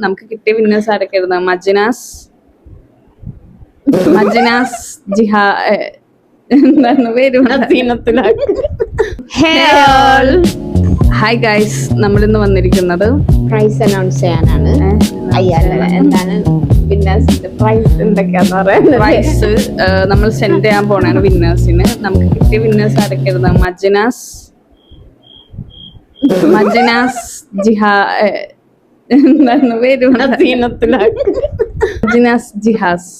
നമുക്ക് കിട്ടിയ വിന്നേഴ്സ് ആരൊക്കെയായിരുന്നു? മജ്നാസ് ജിഹാ എന്താണ് പേര്? ഹായ് ഗൈസ്, നമ്മളിന്ന് വന്നിരിക്കുന്നത് പ്രൈസ് അനൗൺസ് ചെയ്യാനാണ്. എന്താണ് വിന്നേഴ്സിന്റെ പ്രൈസ് എന്തൊക്കെയാന്ന് പറയുന്നത്? പ്രൈസ് നമ്മൾ സെൻഡ് ചെയ്യാൻ പോണാണ് വിന്നേഴ്സിന്. നമുക്ക് കിട്ടിയ വിന്നേഴ്സ് ആരൊക്കെയായിരുന്നു? മജ്നാസ് ജിഹാ എന്താണ് പേര്? മജ്ന ജിഹാസ്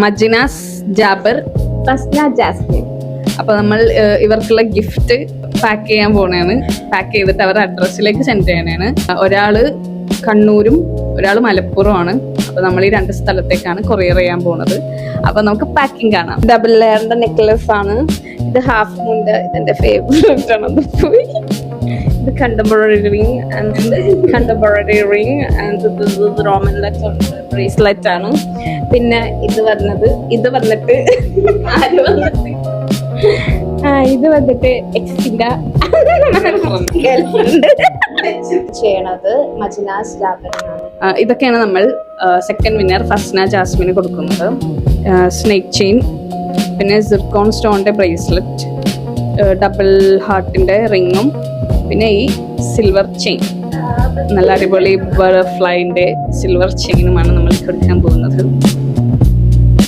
മജ്നാസ് ജാബർ, ജാസ്മിൻ. അപ്പൊ നമ്മൾ ഇവർക്കുള്ള ഗിഫ്റ്റ് പാക്ക് ചെയ്യാൻ പോണേണ്. പാക്ക് ചെയ്തിട്ട് അവരുടെ അഡ്രസ്സിലേക്ക് സെൻഡ് ചെയ്യാനാണ്. ഒരാള് കണ്ണൂരും ഒരാള് മലപ്പുറമാണ്. അപ്പൊ നമ്മൾ ഈ 2 സ്ഥലത്തേക്കാണ് കൊറിയർ ചെയ്യാൻ പോണത്. അപ്പൊ നമുക്ക് പാക്കിംഗ് കാണാം. ഡബിൾ ലെയറിന്റെ നെക്ലസ് ആണ് ഇത്. ഹാഫ് മൂണിന്റെ ഇതെന്റെ ഫേവറേറ്റ് ആണ്. ഇത് contemporary ring and Roman bracelet ആണ്. പിന്നെ ഇത് വന്നിട്ട് ഇത് വന്നിട്ട് എക്സിന്റെ ഗേൾഫ്രണ്ട് ചെയ്യണത് മജ്നാസ് ജാബറിനാണ്. ഇതൊക്കെയാണ് നമ്മൾ സെക്കൻഡ് വിന്നർ ഫസ്ന ജാസ്മിന് കൊടുക്കുന്നത്. സ്നേക്ക് ചെയിൻ, പിന്നെ സിർക്കോൺ സ്റ്റോണിന്റെ ബ്രേസ്ലെറ്റ്, ഡബിൾ ഹാർട്ടിന്റെ റിങ്ങും, പിന്നെ ഈ സിൽവർ ചെയിൻ, നല്ല അടിപൊളി ബട്ടർഫ്ലൈന്റെ സിൽവർ ചെയിനുമാണ് നമ്മൾ കൊടുക്കാൻ പോകുന്നത്.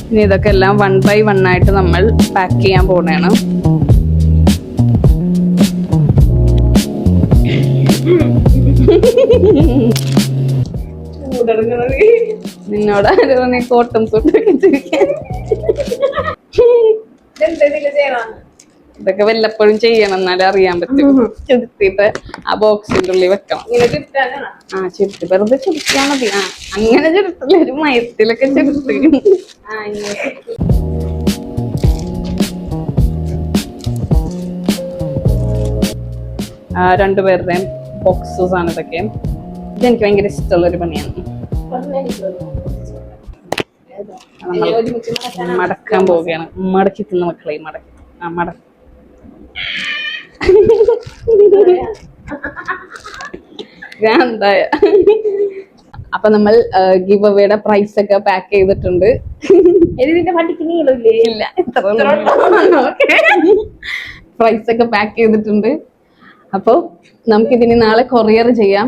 ഇനി ഇതൊക്കെ എല്ലാം 1 by 1 ആയിട്ട് നമ്മൾ പാക്ക് ചെയ്യാൻ പോകുന്നതാണ്. നിന്നോട് നീ കോട്ടൺ സൂട്ടൊക്കെ ഇതൊക്കെ വല്ലപ്പോഴും ചെയ്യണം, എന്നാലും അറിയാൻ പറ്റും. ചുരുട്ടിട്ട് ആ ബോക്സിന്റെ ഉള്ളിൽ വെക്കണം. ചുരുട്ടി വെറുതെ ചുരുട്ടിയാൽ മതി. അങ്ങനെ ചുരുട്ടില്ല, ഒരു മയത്തിലൊക്കെ ചുരുട്ടി. രണ്ടുപേരുടെയും ബോക്സസ് ആണ് ഇതൊക്കെ. ഇതെനിക്ക് ഭയങ്കര ഇഷ്ടമുള്ള ഒരു പണിയാണ്. മടക്കാൻ പോവുകയാണ്. മടക്കി തിന്ന മക്കളെ, മടക്കി അപ്പൊ നമ്മൾ ഗിവ് അവേയുടെ പ്രൈസ് ഒക്കെ പാക്ക് ചെയ്തിട്ടുണ്ട്. ഇല്ല, പ്രൈസ് ഒക്കെ പാക്ക് ചെയ്തിട്ടുണ്ട്. അപ്പൊ നമുക്കിതിനി നാളെ കൊറിയർ ചെയ്യാം.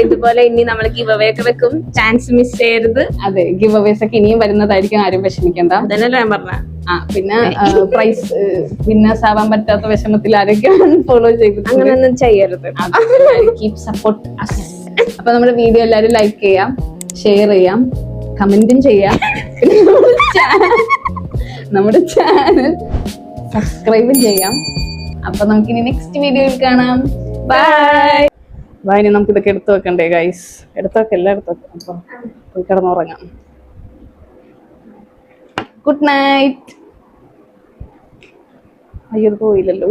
ഇതുപോലെ ഇനി നമ്മൾ ഗിവ് അവേ ഒക്കെ വെക്കും, ചാൻസ് മിസ് ചെയ്യരുത്. അതെ, ഗിവ് അവേസ് ഒക്കെ ഇനിയും വരുന്നതായിരിക്കും, ആരും വിഷമിക്കണ്ട. അതന്നല്ലേ ഞാൻ പറഞ്ഞ. പിന്നെ പ്രൈസ് വിന്നേഴ്സ് ആവാൻ പറ്റാത്ത വിഷമത്തിൽ ആരൊക്കെയാണ് ഫോളോ ചെയ്തിട്ട് അങ്ങനെയൊന്നും ചെയ്യരുത്. Keep support. അപ്പൊ നമ്മുടെ വീഡിയോ എല്ലാവരും ലൈക്ക് ചെയ്യാം, ഷെയർ ചെയ്യാം, കമന്റും ചെയ്യാം. നമ്മുടെ ചാനൽ സബ്സ്ക്രൈബും ചെയ്യാം. അപ്പൊ നമുക്കിനി നെക്സ്റ്റ് വീഡിയോയിൽ കാണാം. ബൈ. ഇനി നമുക്ക് ഇതൊക്കെ എടുത്തു വെക്കണ്ടേ ഗൈസ്? എടുത്തു വെക്കാം. അപ്പൊ പോയി കിടന്നുറങ്ങാം. Good night. അയ്യോ, പോയില്ലല്ലോ.